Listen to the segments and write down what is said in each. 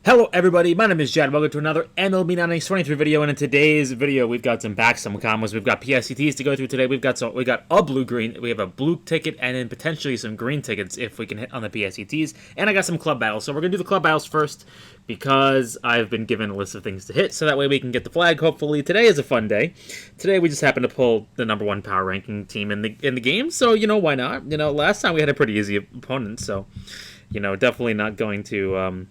Hello everybody, my name is Jad. Welcome to another MLB 23 video, and in today's video we've got some combos. We've got PSCTs to go through today. We got a blue-green, we have a blue ticket, and then potentially some green tickets if we can hit on the PSCTs. And I got some club battles, so we're going to do the club battles first because I've been given a list of things to hit, so that way we can get the flag, hopefully. Today is a fun day. Today we just happen to pull the #1 power ranking team in the game, so, why not? Last time we had a pretty easy opponent, so, definitely not going to...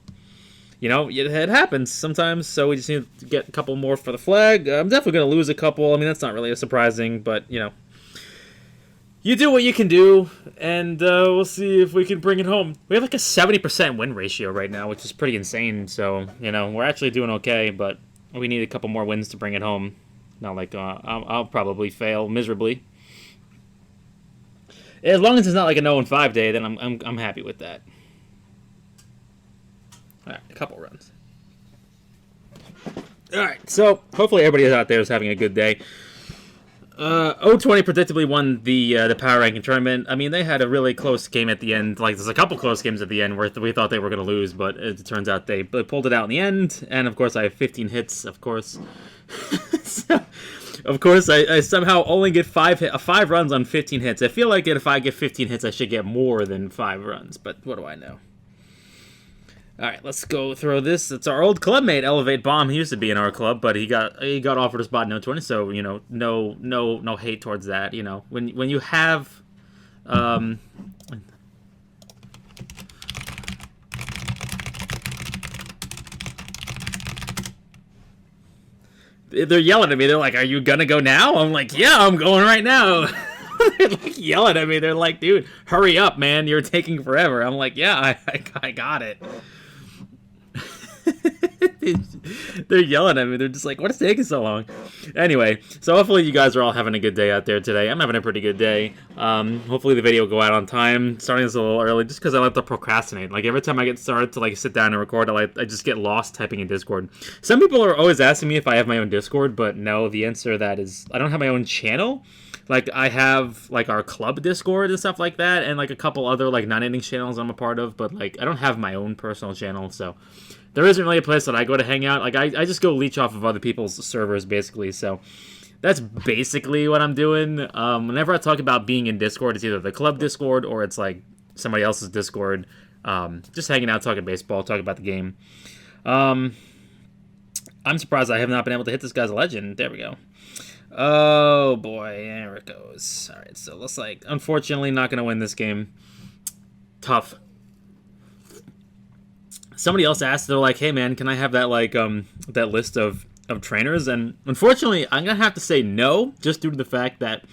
it happens sometimes, so we just need to get a couple more for the flag. I'm definitely going to lose a couple. I mean, that's not really surprising, but, you do what you can do, and we'll see if we can bring it home. We have like a 70% win ratio right now, which is pretty insane, so, we're actually doing okay, but we need a couple more wins to bring it home. Not like I'll probably fail miserably. As long as it's not like a 0-5 day, then I'm happy with that. All right, a couple runs. All right, so hopefully everybody out there is having a good day. 0-20 predictably won the power ranking tournament. I mean, they had a really close game at the end. Like, there's a couple close games at the end where we thought they were going to lose, but it turns out they pulled it out in the end. And of course, I have 15 hits. Of course, so, of course, I somehow only get 5 runs on 15 hits. I feel like if I get 15 hits, I should get more than 5 runs. But what do I know? All right, let's go throw this. It's our old clubmate, Elevate Bomb. He used to be in our club, but he got offered a spot in 0-20, so no hate towards that. When you have they're yelling at me. They're like, "Are you gonna go now?" I'm like, "Yeah, I'm going right now." They're like yelling at me. They're like, "Dude, hurry up, man! You're taking forever." I'm like, "Yeah, I got it." They're yelling at me. They're just like, what is taking so long? Anyway, so hopefully you guys are all having a good day out there today. I'm having a pretty good day. Hopefully the video will go out on time. Starting this a little early just because I like to procrastinate. Like, every time I get started to sit down and record, I just get lost typing in Discord. Some people are always asking me if I have my own Discord, but no, the answer to that is I don't have my own channel. Like, I have our club Discord and stuff like that, and a couple other non-innings channels I'm a part of, but I don't have my own personal channel, so there isn't really a place that I go to hang out. I just go leech off of other people's servers, basically. So that's basically what I'm doing. Whenever I talk about being in Discord, it's either the club Discord or it's somebody else's Discord. Just hanging out, talking baseball, talking about the game. I'm surprised I have not been able to hit this guy's legend. There we go. Oh, boy. There it goes. All right, so looks like, unfortunately, not going to win this game. Tough. Somebody else asked, they're like, "Hey man, can I have that that list of trainers?" And unfortunately, I'm gonna have to say no, just due to the fact that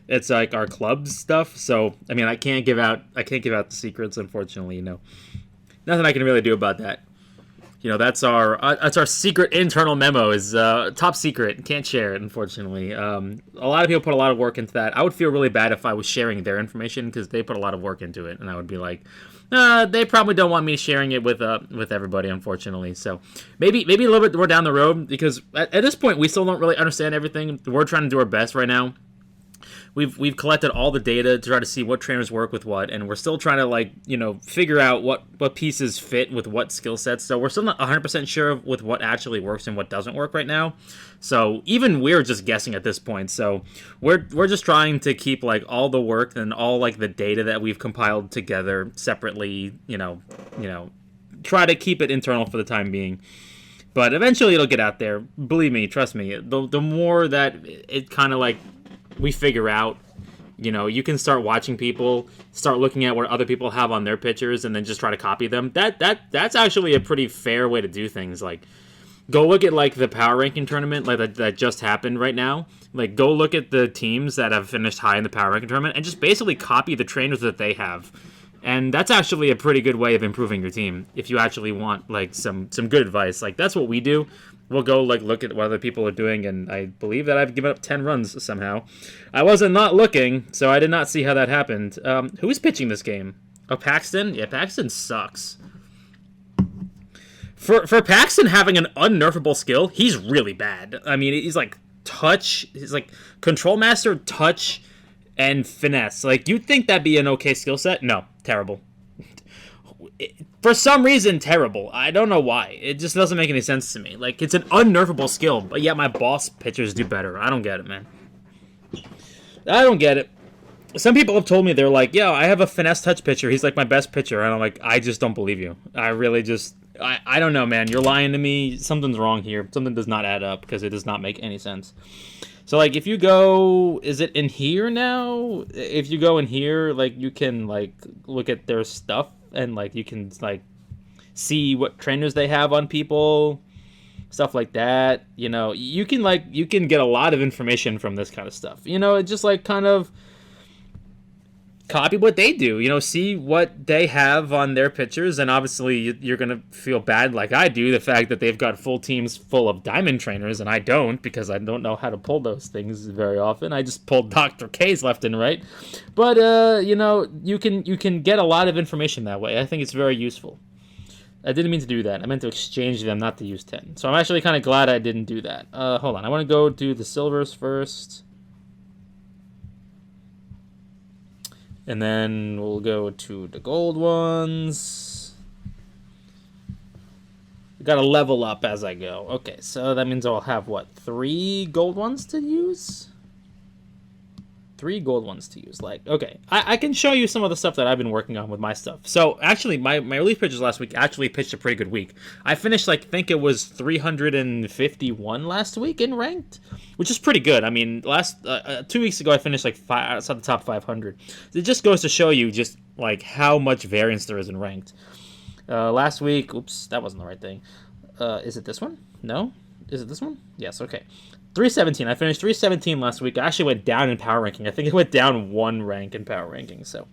it's our club's stuff. So I mean, I can't give out the secrets, unfortunately. Nothing I can really do about that. That's our secret internal memo, is top secret, can't share it, unfortunately. A lot of people put a lot of work into that. I would feel really bad if I was sharing their information because they put a lot of work into it, and I would be like, they probably don't want me sharing it with everybody, unfortunately. So maybe a little bit more down the road, because at this point we still don't really understand everything. We're trying to do our best right now. We've collected all the data to try to see what trainers work with what, and we're still trying to figure out what pieces fit with what skill sets. So we're still not 100% sure with what actually works and what doesn't work right now. So even we're just guessing at this point. So we're just trying to keep all the work and all the data that we've compiled together separately. Try to keep it internal for the time being. But eventually it'll get out there. Believe me, trust me. The more that it kind of we figure out, you can start watching people, start looking at what other people have on their pictures, and then just try to copy them. That's actually a pretty fair way to do things. Go look at the power ranking tournament that just happened right now. Go look at the teams that have finished high in the power ranking tournament and just basically copy the trainers that they have. And that's actually a pretty good way of improving your team if you actually want some good advice. That's what we do. We'll go look at what other people are doing, and I believe that I've given up 10 runs somehow. I wasn't not looking, so I did not see how that happened. Who's pitching this game? Oh, Paxton? Yeah, Paxton sucks. For Paxton having an unnerfable skill, he's really bad. I mean, he's touch, he's control master, touch, and finesse. You'd think that'd be an okay skill set. No, terrible. for some reason, terrible. I don't know why. It just doesn't make any sense to me. Like, it's an unnervable skill, but yet my boss pitchers do better. I don't get it, man. I don't get it. Some people have told me, they're like, yo, I have a finesse touch pitcher. He's like my best pitcher. And I'm like, I just don't believe you. I really just, I don't know, man. You're lying to me. Something's wrong here. Something does not add up because it does not make any sense. So, like, if you go, is it in here now? If you go in here, like, you can, like, look at their stuff and, like, you can, like, see what trainers they have on people, stuff like that. You know, you can, like, you can get a lot of information from this kind of stuff. You know, it just, like, kind of copy what they do, you know, see what they have on their pitchers, and obviously you're going to feel bad like I do, the fact that they've got full teams full of diamond trainers, and I don't, because I don't know how to pull those things very often. I just pull Dr. K's left and right. But, you know, you can get a lot of information that way. I think it's very useful. I didn't mean to do that. I meant to exchange them, not to use 10. So I'm actually kind of glad I didn't do that. Hold on. I want to go do the silvers first. And then we'll go to the gold ones. We gotta level up as I go. Okay, so that means I'll have, what, 3 gold ones to use? 3 gold ones to use. Like, okay. I can show you some of the stuff that I've been working on with my stuff. So, actually, my relief pitchers last week actually pitched a pretty good week. I finished, like, I think it was 351 last week in ranked, which is pretty good. I mean, last 2 weeks ago, I finished, like, outside the top 500. It just goes to show you just, like, how much variance there is in ranked. Last week, oops, that wasn't the right thing. Is it this one? No? Is it this one? Yes, okay. 317. I finished 317 last week. I actually went down in power ranking. I think it went down 1 rank in power ranking. So,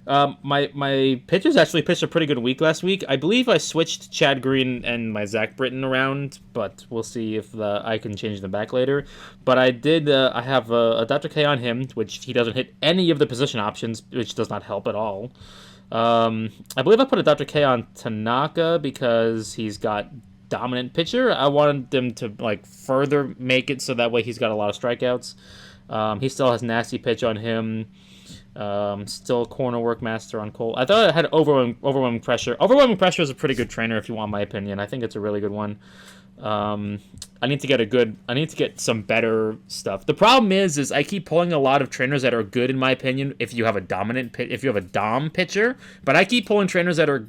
my pitchers actually pitched a pretty good week last week. I believe I switched Chad Green and my Zach Britton around, but we'll see if I can change them back later. But I did. I have a Dr. K on him, which he doesn't hit any of the position options, which does not help at all. I believe I put a Dr. K on Tanaka because he's got dominant pitcher. I wanted them to, like, further make it so that way he's got a lot of strikeouts. He still has nasty pitch on him. Still corner work master on Cole. I thought it had overwhelming pressure. Overwhelming pressure is a pretty good trainer, if you want my opinion. I think it's a really good one. I need to get some better stuff. The problem is I keep pulling a lot of trainers that are good, in my opinion, if you have a dom pitcher, but I keep pulling trainers that are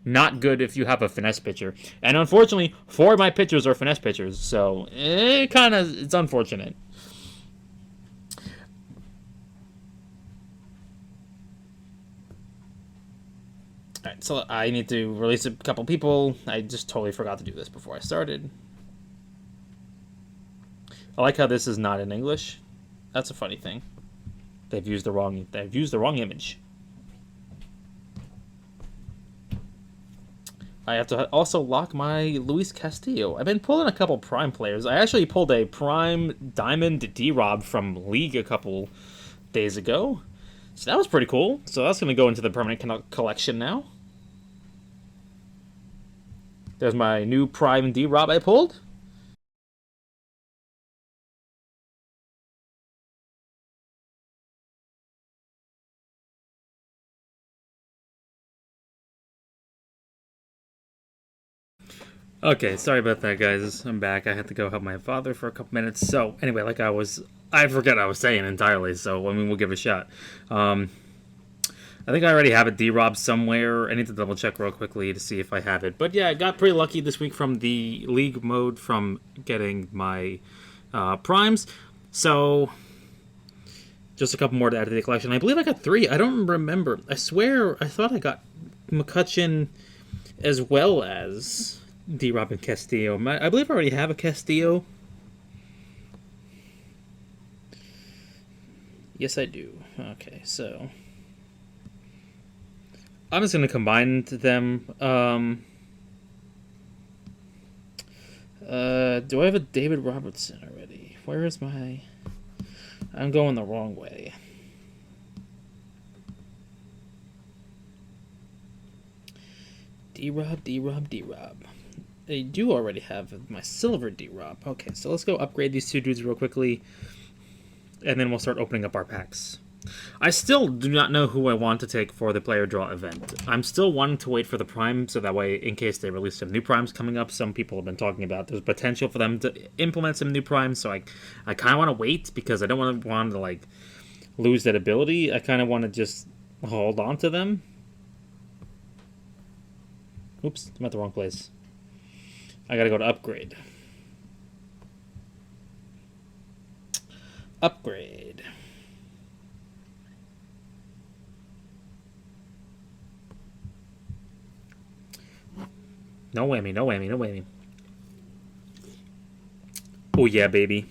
not good if you have a finesse pitcher. And unfortunately, 4 of my pitchers are finesse pitchers, so it's unfortunate. Alright, so I need to release a couple people. I just totally forgot to do this before I started. I like how this is not in English. That's a funny thing. They've used the wrong image. I have to also lock my Luis Castillo. I've been pulling a couple Prime players. I actually pulled a Prime Diamond D-Rob from League a couple days ago. So that was pretty cool. So that's going to go into the permanent collection now. There's my new Prime D-Rob I pulled. Okay, sorry about that, guys. I'm back. I had to go help my father for a couple minutes. So, anyway, I forget I was saying entirely, so, I mean, we'll give it a shot. I think I already have a D-Rob somewhere. I need to double check real quickly to see if I have it. But yeah, I got pretty lucky this week from the League mode from getting my Primes. So, just a couple more to add to the collection. I believe I got 3. I don't remember. I swear I thought I got McCutcheon as well as D-Rob and Castillo. I believe I already have a Castillo. Yes, I do. Okay, so I'm just going to combine them. Do I have a David Robertson already? Where is my... I'm going the wrong way. D-Rob, D-Rob, D-Rob. I do already have my silver D-Rob. Okay, so let's go upgrade these 2 dudes real quickly, and then we'll start opening up our packs. I still do not know who I want to take for the player draw event. I'm still wanting to wait for the prime, so that way, in case they release some new primes coming up, some people have been talking about there's potential for them to implement some new primes. So I kind of want to wait because I don't want to like lose that ability. I kind of want to just hold on to them. Oops, I'm at the wrong place. I gotta go to upgrade. Upgrade. No whammy, no whammy, no whammy. Oh yeah, baby.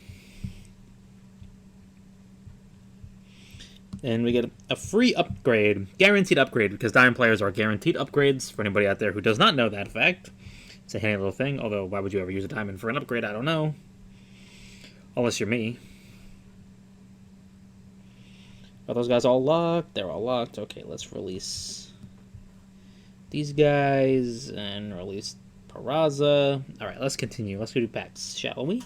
And we get a free upgrade, guaranteed upgrade, because Diamond players are guaranteed upgrades. For anybody out there who does not know that fact, it's a handy little thing. Although, why would you ever use a Diamond for an upgrade? I don't know. Unless you're me. Are those guys all locked? They're all locked. Okay, let's release these guys and release Peraza. All right, let's continue. Let's go do packs, shall we?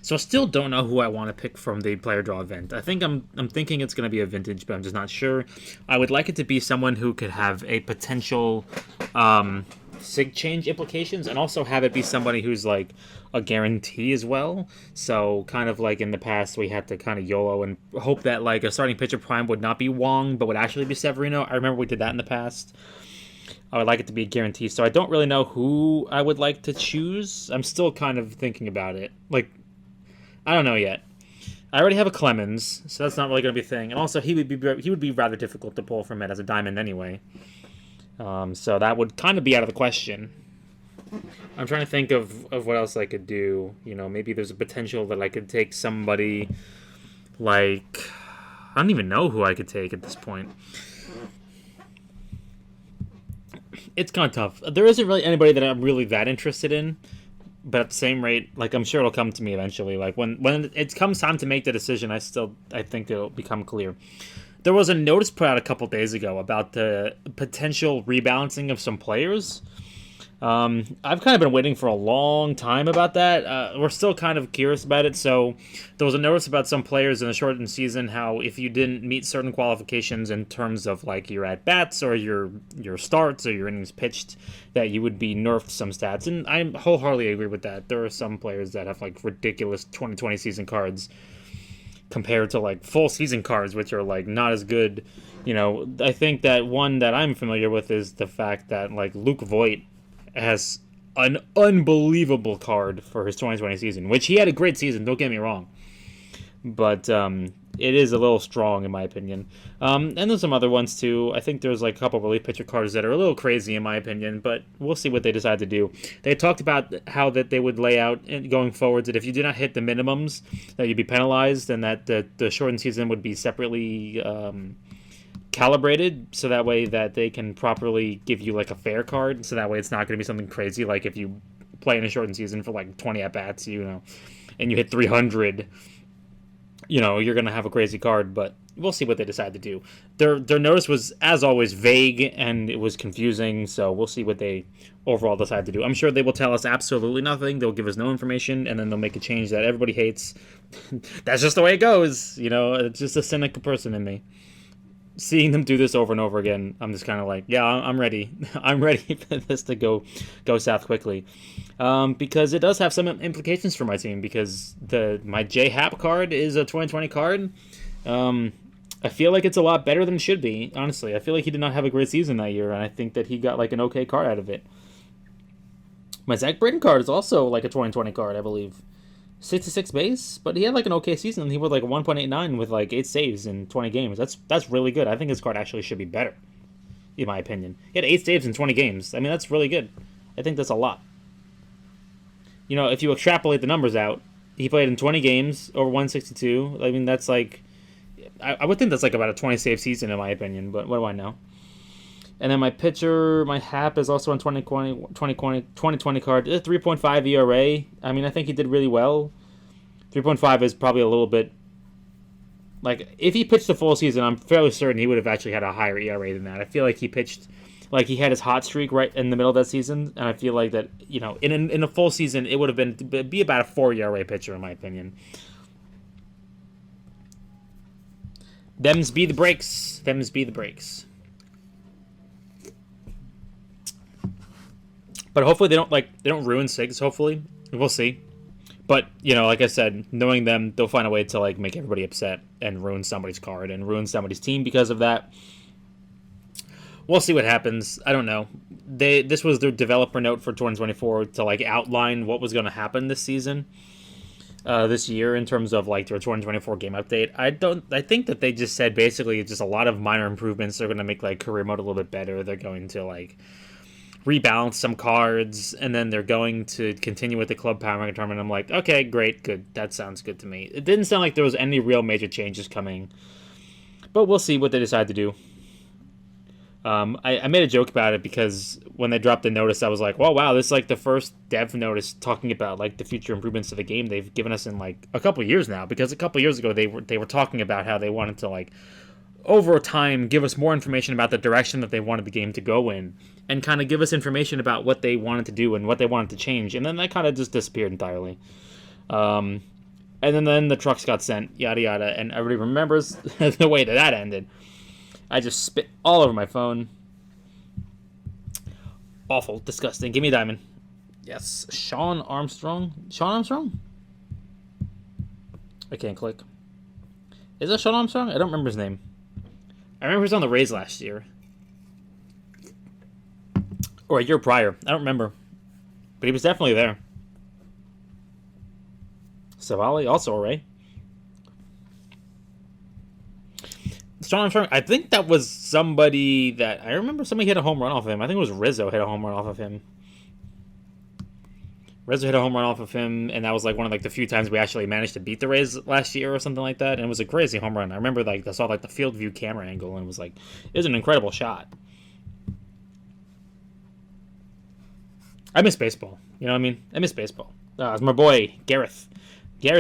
So I still don't know who I want to pick from the player draw event. I think I'm thinking it's going to be a vintage, but I'm just not sure. I would like it to be someone who could have a potential sig change implications, and also have it be somebody who's like a guarantee as well. So kind of like in the past, we had to kind of YOLO and hope that like a starting pitcher prime would not be Wong, but would actually be Severino. I remember we did that in the past. I would like it to be a guarantee. So I don't really know who I would like to choose. I'm still kind of thinking about it. Like, I don't know yet. I already have a Clemens, so that's not really going to be a thing. And also, he would be rather difficult to pull from it as a diamond anyway. So that would kind of be out of the question. I'm trying to think of what else I could do. You know, maybe there's a potential that I could take somebody like... I don't even know who I could take at this point. It's kind of tough. There isn't really anybody that I'm really that interested in. But at the same rate, like, I'm sure it'll come to me eventually. Like, when it comes time to make the decision, I think it'll become clear. There was a notice put out a couple days ago about the potential rebalancing of some players. I've kind of been waiting for a long time about that. We're still kind of curious about it. So there was a notice about some players in the shortened season, how if you didn't meet certain qualifications in terms of like your at-bats or your starts or your innings pitched, that you would be nerfed some stats. And I wholeheartedly agree with that. There are some players that have like ridiculous 2020 season cards compared to like full season cards, which are like not as good. You know, I think that one that I'm familiar with is the fact that like Luke Voigt has an unbelievable card for his 2020 season, which he had a great season, don't get me wrong. But it is a little strong, in my opinion. And there's some other ones, too. I think there's like a couple relief pitcher cards that are a little crazy, in my opinion, but we'll see what they decide to do. They talked about how that they would lay out going forward that if you did not hit the minimums, that you'd be penalized, and that the shortened season would be separately calibrated, so that way that they can properly give you like a fair card, so that way it's not going to be something crazy like if you play in a shortened season for like 20 at-bats, you know, and you hit 300, you know, you're going to have a crazy card. But we'll see what they decide to do. Their notice was, as always, vague, and it was confusing, so we'll see what they overall decide to do. I'm sure they will tell us absolutely nothing. They'll give us no information, and then they'll make a change that everybody hates. That's just the way it goes, you know. It's just a cynical person in me. Seeing them do this over and over again, I'm just kind of like, yeah, I'm ready. I'm ready for this to go south quickly, because it does have some implications for my team. Because my J Happ card is a 2020 card. I feel like it's a lot better than it should be. Honestly, I feel like he did not have a great season that year, and I think that he got like an okay card out of it. My Zach Britton card is also like a 2020 card, I believe. 66 base, but he had like an okay season. He was like a 1.89 with like 8 saves in 20 games. That's really good. I think his card actually should be better, in my opinion. He had 8 saves in 20 games. I mean, that's really good. I think that's a lot. You know, if you extrapolate the numbers out, he played in 20 games over 162. I mean, that's like, I would think that's like about a 20 save season in my opinion, but what do I know? And then my pitcher, my Happ, is also on 2020 card. 3.5 ERA. I mean, I think he did really well. 3.5 is probably a little bit... Like, if he pitched the full season, I'm fairly certain he would have actually had a higher ERA than that. I feel like he pitched... Like, he had his hot streak right in the middle of that season, and I feel like that, you know, in a full season, it would have be about a 4 ERA pitcher, in my opinion. Them's be the breaks. Them's be the breaks. But hopefully they don't ruin SIGs. Hopefully, we'll see. But like I said, knowing them, they'll find a way to make everybody upset and ruin somebody's card and ruin somebody's team because of that. We'll see what happens. I don't know. This was their developer note for 2024 to outline what was going to happen this season, this year in terms of their 2024 game update. I think that they just said basically just a lot of minor improvements. They're going to make career mode a little bit better. They're going to rebalance some cards, and then they're going to continue with the club power ranking tournament. I'm like, okay, great, good. That sounds good to me. It didn't sound like there was any real major changes coming, but we'll see what they decide to do. I made a joke about it because when they dropped the notice, I was like, well, wow, this is the first dev notice talking about the future improvements to the game they've given us in a couple years now, because a couple years ago they were talking about how they wanted to over time give us more information about the direction that they wanted the game to go in, and kind of give us information about what they wanted to do and what they wanted to change, and then that kind of just disappeared entirely. And then the trucks got sent, yada yada, and everybody remembers the way that ended. I just spit all over my phone. Awful, disgusting. Give me a diamond. Yes, Sean Armstrong. Sean Armstrong? I can't click. Is that Sean Armstrong? I don't remember his name. I remember he was on the Rays last year. Or a year prior. I don't remember. But he was definitely there. Savali, also a Ray. Sean Armstrong, I think that was somebody that... I remember somebody hit a home run off of him. I think it was Rizzo hit a home run off of him. Rizzo hit a home run off of him, and that was one of the few times we actually managed to beat the Rays last year or something like that, and it was a crazy home run. I remember I saw the field view camera angle, and it was it was an incredible shot. I miss baseball. You know what I mean? I miss baseball. It's my boy, Gareth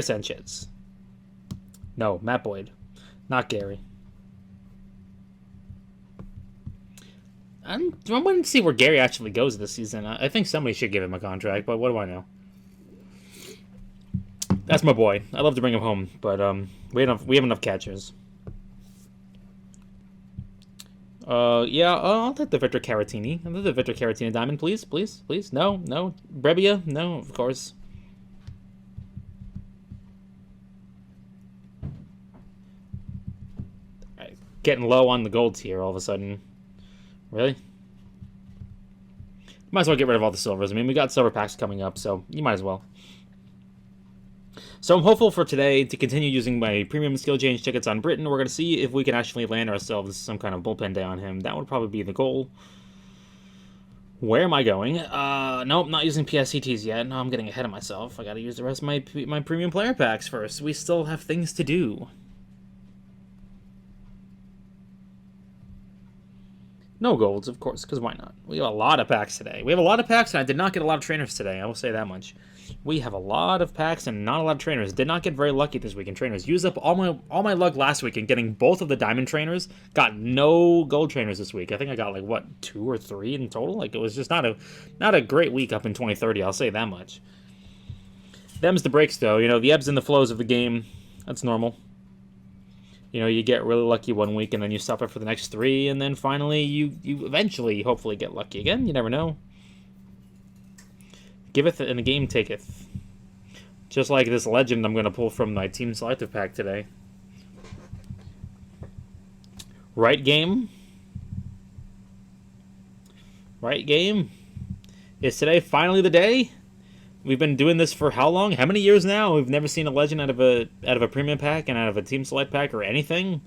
Sanchez. No, Matt Boyd. Not Gary. I'm waiting to see where Gary actually goes this season. I think somebody should give him a contract, but what do I know? That's my boy. I'd love to bring him home, but we have enough catchers. Yeah, I'll take the Victor Caratini. I'll take the Victor Caratini diamond, please. No. Brebbia? No, of course. Right. Getting low on the golds here all of a sudden. Really? Might as well get rid of all the silvers. I mean, we got silver packs coming up, so you might as well. So I'm hopeful for today to continue using my premium skill change tickets on Britain. We're going to see if we can actually land ourselves some kind of bullpen day on him. That would probably be the goal. Where am I going? Nope, not using PSCTs yet. No, I'm getting ahead of myself. I got to use the rest of my premium player packs first. We still have things to do. No golds, of course, because why not? We have a lot of packs today. We have a lot of packs, and I did not get a lot of trainers today. I will say that much. We have a lot of packs and not a lot of trainers. Did not get very lucky this week in trainers. Used up all my luck last week in getting both of the diamond trainers. Got no gold trainers this week. I think I got 2 or 3 in total. It was just not a great week up in 2030. I'll say that much. Them's the breaks, though. The ebbs and the flows of the game. That's normal. You get really lucky one week, and then you suffer for the next 3, and then finally you eventually, hopefully, get lucky again. You never know. Giveth and a game taketh. Just like this legend I'm going to pull from my team selective pack today. Right game? Right game? Is today finally the day? We've been doing this for how long? How many years now? We've never seen a legend out of a premium pack and out of a team select pack or anything.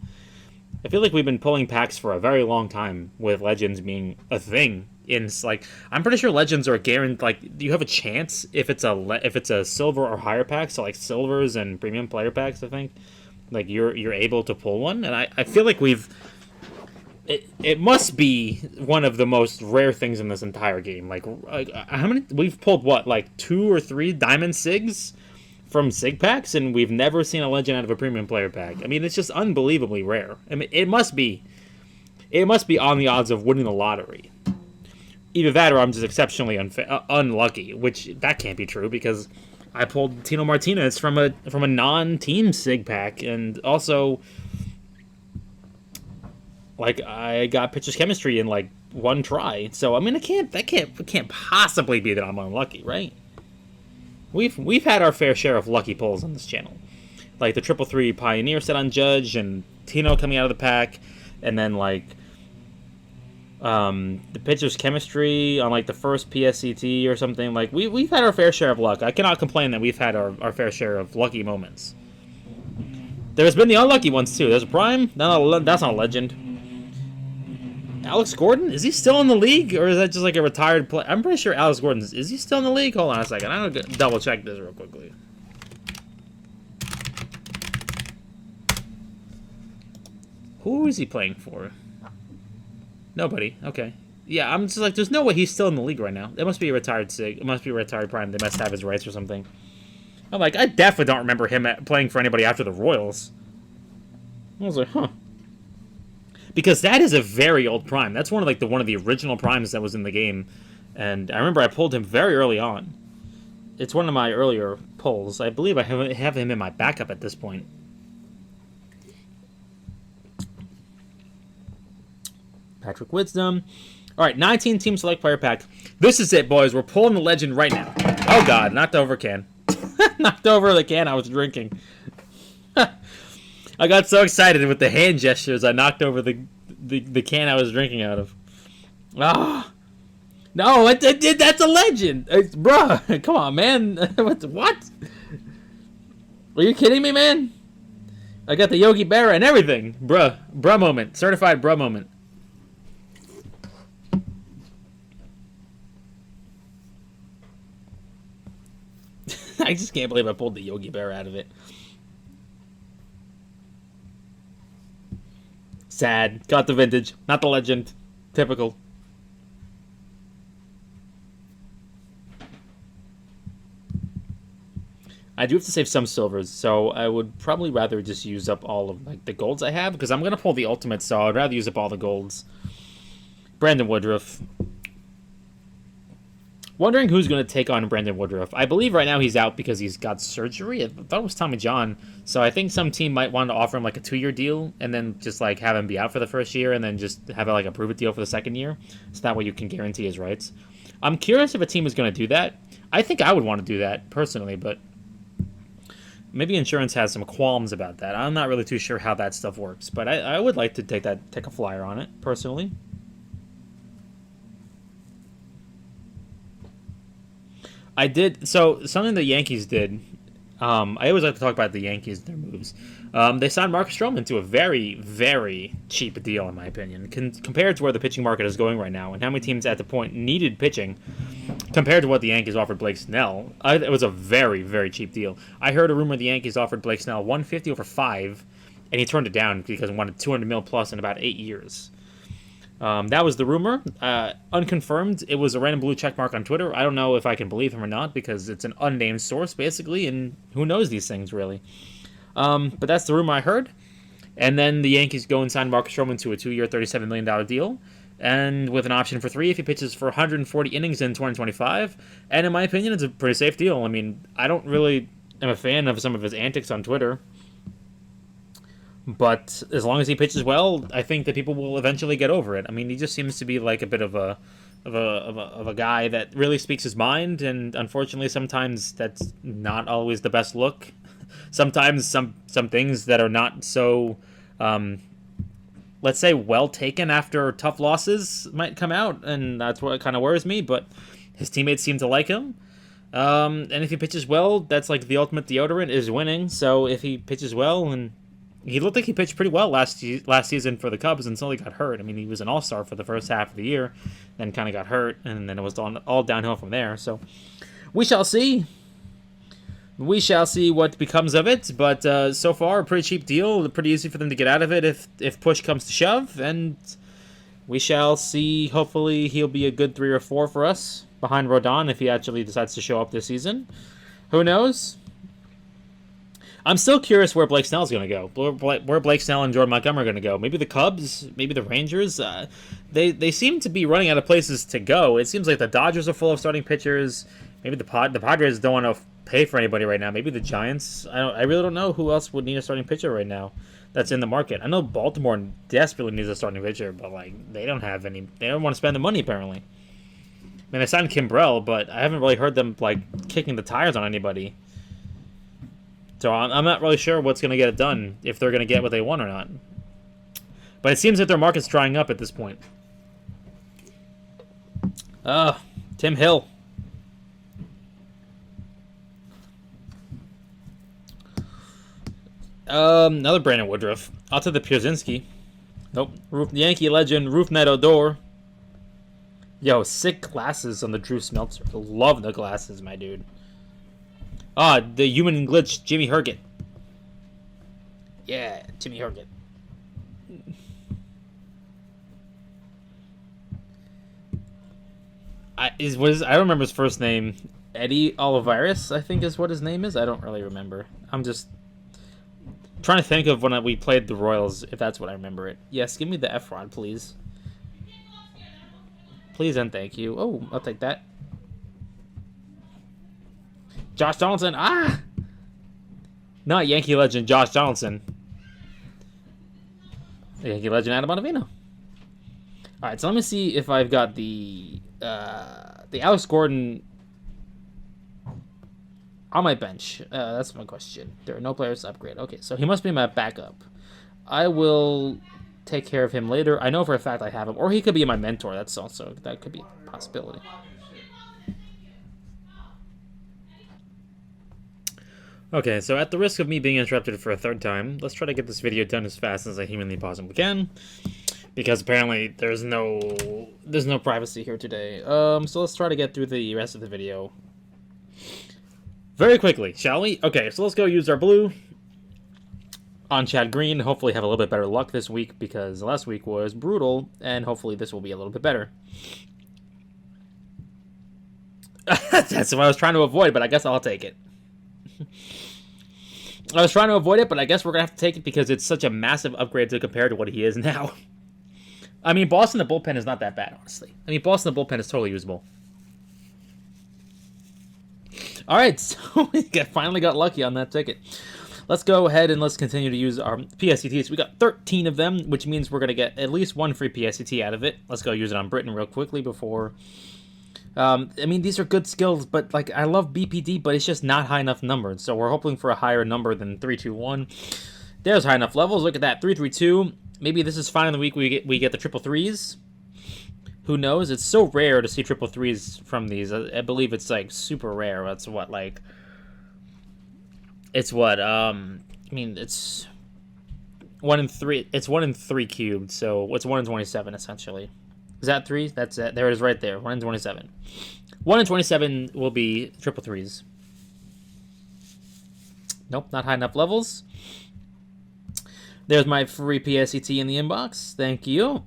I feel like we've been pulling packs for a very long time with legends being a thing. I'm pretty sure legends are guaranteed. You have a chance if it's a silver or higher pack. So silvers and premium player packs. I think you're able to pull one, and I feel like It must be one of the most rare things in this entire game. How many we've pulled? What 2 or 3 diamond sigs from sig packs, and we've never seen a legend out of a premium player pack. I mean, it's just unbelievably rare. I mean, it must be on the odds of winning the lottery. Either that, or I'm just exceptionally unlucky, which that can't be true because I pulled Tino Martinez from a non-team sig pack, and also Like I got pitcher's chemistry in like one try. So I mean, it can't possibly be that I'm unlucky, right? We've had our fair share of lucky pulls on this channel, like the 333 Pioneer set on Judge and Tino coming out of the pack, and then like the pitcher's chemistry on like the first PSCT or something. Like we've had our fair share of luck. I cannot complain that we've had our fair share of lucky moments. There's been the unlucky ones too. There's a prime. No, that's not a legend. Alex Gordon? Is he still in the league, or is that just like a retired player? I'm pretty sure Alex Gordon is he still in the league? Hold on a second. I'm gonna double check this real quickly. Who is he playing for? Nobody. Okay. Yeah, I'm just like, there's no way he's still in the league right now. It must be a retired SIG. It must be a retired prime. They must have his rights or something. I'm like, I definitely don't remember him playing for anybody after the Royals. I was like, huh. Because that is a very old prime. That's one of the original primes that was in the game. And I remember I pulled him very early on. It's one of my earlier pulls. I believe I have him in my backup at this point. Patrick Wisdom. All right, 19 team select player pack. This is it, boys. We're pulling the legend right now. Oh, God. Knocked over a can. Knocked over the can I was drinking. I got so excited with the hand gestures, I knocked over the can I was drinking out of. Ah. No, I did. That's a legend. Bruh, come on, man. What? Are you kidding me, man? I got the Yogi Berra and everything. Bruh moment. Certified bruh moment. I just can't believe I pulled the Yogi Berra out of it. Sad. Got the vintage, not the legend. Typical. I do have to save some silvers, so I would probably rather just use up all of like the golds I have, because I'm going to pull the ultimate, so I'd rather use up all the golds. Brandon Woodruff. Wondering who's going to take on Brandon Woodruff. I believe right now he's out because he's got surgery. I thought it was Tommy John. So I think some team might want to offer him like a 2-year deal and then just like have him be out for the first year and then just have like a prove-it deal for the second year. So that way you can guarantee his rights. I'm curious if a team is going to do that. I think I would want to do that personally, but maybe insurance has some qualms about that. I'm not really too sure how that stuff works, but I would like to take a flyer on it personally. I did, so something the Yankees did, I always like to talk about the Yankees and their moves. They signed Marcus Stroman to a very, very cheap deal, in my opinion, compared to where the pitching market is going right now and how many teams at the point needed pitching compared to what the Yankees offered Blake Snell. It was a very, very cheap deal. I heard a rumor the Yankees offered Blake Snell $150 over 5, and he turned it down because he wanted $200 million plus in about 8 years. That was the rumor. Unconfirmed. It was a random blue check mark on Twitter. I don't know if I can believe him or not because it's an unnamed source, basically, and who knows these things, really. But that's the rumor I heard. And then the Yankees go and sign Marcus Stroman to a 2-year, $37 million deal, and with an option for 3 if he pitches for 140 innings in 2025. And in my opinion, it's a pretty safe deal. I mean, I don't really am a fan of some of his antics on Twitter. But as long as he pitches well, I think that people will eventually get over it. I mean, he just seems to be like a bit of a guy that really speaks his mind, and unfortunately, sometimes that's not always the best look. Sometimes some things that are not so, let's say, well taken after tough losses might come out, and that's what kind of worries me. But his teammates seem to like him. And if he pitches well, that's like the ultimate deodorant is winning. So if he pitches well and he looked like he pitched pretty well last season for the Cubs until he got hurt. I mean, he was an all-star for the first half of the year, then kind of got hurt, and then it was all downhill from there. So we shall see. We shall see what becomes of it, but so far, a pretty cheap deal. Pretty easy for them to get out of it if push comes to shove, and we shall see. Hopefully, he'll be a good 3 or 4 for us, behind Rodon if he actually decides to show up this season. Who knows? I'm still curious where Blake Snell's going to go. Where Blake Snell and Jordan Montgomery are going to go. Maybe the Cubs, maybe the Rangers. They seem to be running out of places to go. It seems like the Dodgers are full of starting pitchers. Maybe the Padres don't want to pay for anybody right now. Maybe the Giants. I really don't know who else would need a starting pitcher right now. that's in the market. I know Baltimore desperately needs a starting pitcher, but like they don't have any. They don't want to spend the money apparently. I mean, they signed Kimbrel, but I haven't really heard them like kicking the tires on anybody. So I'm not really sure what's going to get it done, if they're going to get what they want or not. But it seems that their market's drying up at this point. Tim Hill. Another Brandon Woodruff. I'll take the Pierzynski. Nope. Yankee legend, Rougned Odor. Yo, sick glasses on the Drew Smeltzer. Love the glasses, my dude. The human glitch, Jimmy Herget. Yeah, Jimmy Herget. I don't remember his first name. Eddie Olivares, I think is what his name is. I don't really remember. I'm just trying to think of when we played the Royals, if that's what I remember it. Yes, give me the F-Rod, please. Please and thank you. Oh, I'll take that. Josh Donaldson. Not Yankee legend Josh Donaldson. Yankee legend Adam Ottavino. Alright, so let me see if I've got the Alex Gordon on my bench. That's my question. There are no players to upgrade. Okay, so he must be my backup. I will take care of him later. I know for a fact I have him. Or he could be my mentor. That could be a possibility. Okay, so at the risk of me being interrupted for a third time, let's try to get this video done as fast as I humanly possibly can. Because apparently there's no privacy here today. So let's try to get through the rest of the video very quickly, shall we? Okay, so let's go use our blue on Chad Green. Hopefully have a little bit better luck this week because last week was brutal, and hopefully this will be a little bit better. That's what I was trying to avoid, but I guess I'll take it. I was trying to avoid it, but I guess we're going to have to take it because it's such a massive upgrade to compare to what he is now. I mean, Boston, the bullpen is not that bad, honestly. I mean, Boston, the bullpen is totally usable. All right, so we finally got lucky on that ticket. Let's go ahead and let's continue to use our PSCTs. We got 13 of them, which means we're going to get at least one free PSCT out of it. Let's go use it on Britain real quickly before... I mean, these are good skills, but, like, I love BPD, but it's just not high enough numbers. So we're hoping for a higher number than 321. There's high enough levels. Look at that, 332. Maybe this is fine in the week we get the triple threes. Who knows? It's so rare to see triple threes from these. I believe it's, like, super rare. That's what, like... It's what, I mean, it's 1 in 3. It's 1 in 3 cubed, so it's 1 in 27, essentially. Is that 3? That's it. There it is right there. 1 in 27. 1 in 27 will be triple threes. Nope, not high enough levels. There's my free PSCT in the inbox. Thank you.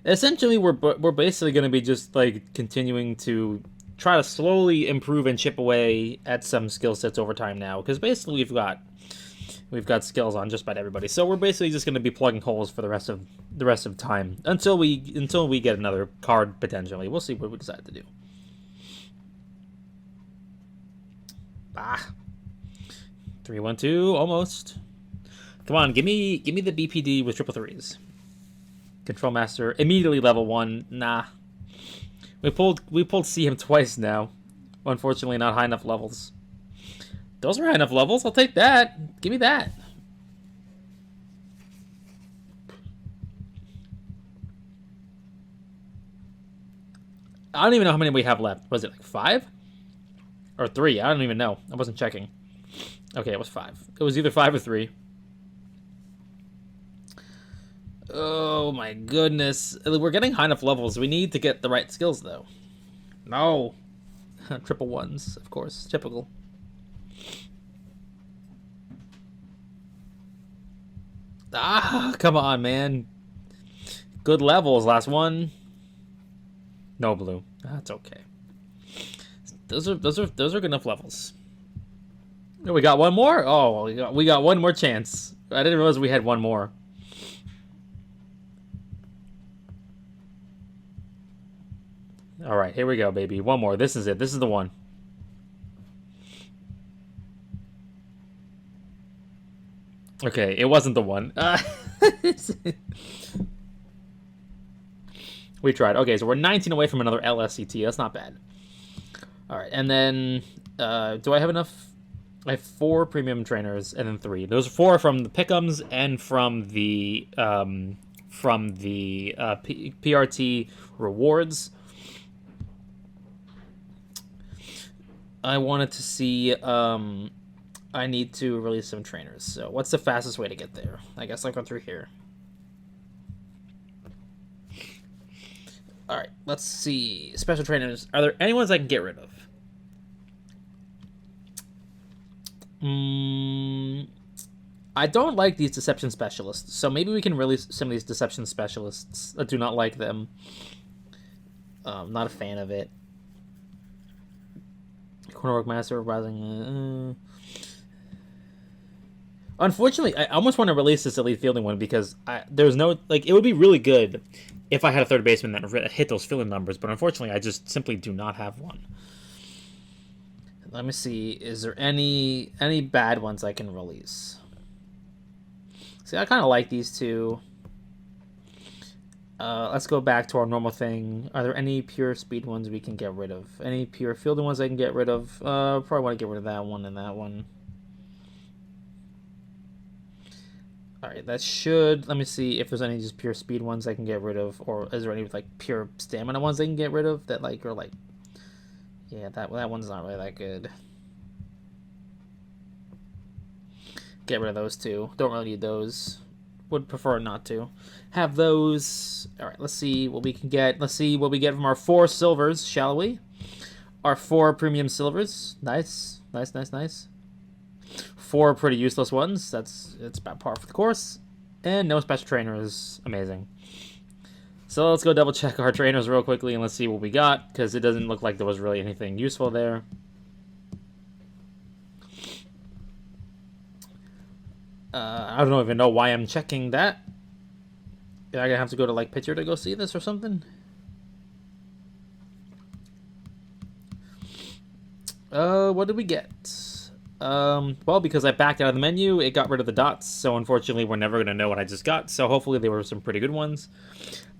Essentially, we're basically going to be just like continuing to try to slowly improve and chip away at some skill sets over time now, because basically we've got skills on just about everybody. So we're basically just going to be plugging holes for the rest of time until we get another card potentially. We'll see what we decide to do. 3-1-2 almost. Come on, give me the BPD with triple threes. Control Master immediately level 1. Nah. We pulled CM twice now. Unfortunately, not high enough levels. Those are high enough levels. I'll take that. Give me that. I don't even know how many we have left. Was it like 5? Or 3? I don't even know. I wasn't checking. Okay, it was 5. It was either 5 or 3. Oh my goodness. We're getting high enough levels. We need to get the right skills though. No. Triple ones, of course. Typical. Come on, man. Good levels. Last one. No blue. That's okay. Those are good enough levels. Oh, we got one more? Oh, we got one more chance. I didn't realize we had one more. All right, here we go, baby. One more. This is it. This is the one. Okay, it wasn't the one. We tried. Okay, so we're 19 away from another LSCT. That's not bad. All right, and then do I have enough? I have 4 premium trainers and then 3. Those 4 are from the pick'ems and from the PRT rewards. I wanted to see. I need to release some trainers. So, what's the fastest way to get there? I guess I'll go through here. All right, let's see. Special trainers. Are there any ones I can get rid of? I don't like these deception specialists, so maybe we can release some of these deception specialists. I do not like them. Not a fan of it. Cornerwork Master, Rising. Unfortunately, I almost want to release this elite fielding one because there's no like. It would be really good if I had a third baseman that hit those fielding numbers, but unfortunately, I just simply do not have one. Let me see. Is there any bad ones I can release? See, I kind of like these two. Let's go back to our normal thing. Are there any pure speed ones we can get rid of? Any pure fielding ones I can get rid of? Probably want to get rid of that one and that one. Alright, that should... Let me see if there's any just pure speed ones I can get rid of. Or is there any, like, pure stamina ones I can get rid of that, like, are, like... Yeah, that one's not really that good. Get rid of those two. Don't really need those. Would prefer not to. Have those. Alright, let's see what we can get. Let's see what we get from our 4 silvers, shall we? Our 4 premium silvers. Nice. Nice, nice, nice. 4 pretty useless ones. It's about par for the course. And no special trainers. Amazing. So let's go double check our trainers real quickly and let's see what we got, because it doesn't look like there was really anything useful there. I don't even know why I'm checking that. Am I gonna have to go to like Pitcher to go see this or something? What did we get? Well, because I backed out of the menu, it got rid of the dots, so unfortunately we're never going to know what I just got, so hopefully they were some pretty good ones.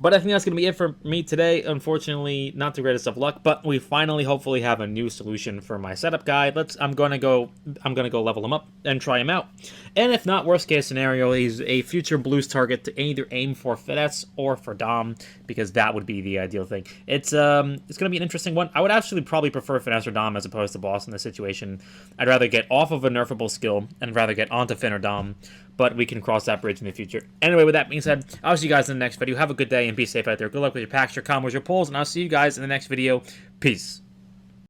But I think that's going to be it for me today. Unfortunately, not the greatest of luck, but we finally hopefully have a new solution for my setup guide. I'm going to go level him up and try him out. And if not, worst case scenario, he's a future Blues target to either aim for finesse or for Dom, because that would be the ideal thing. It's going to be an interesting one. I would actually probably prefer finesse or Dom as opposed to boss in this situation. I'd rather get off of a nerfable skill and rather get onto Finn or Dom, but we can cross that bridge in the future. Anyway, with that being said, I'll see you guys in the next video. Have a good day and be safe out there. Good luck with your packs, your combos, your pulls, and I'll see you guys in the next video. Peace.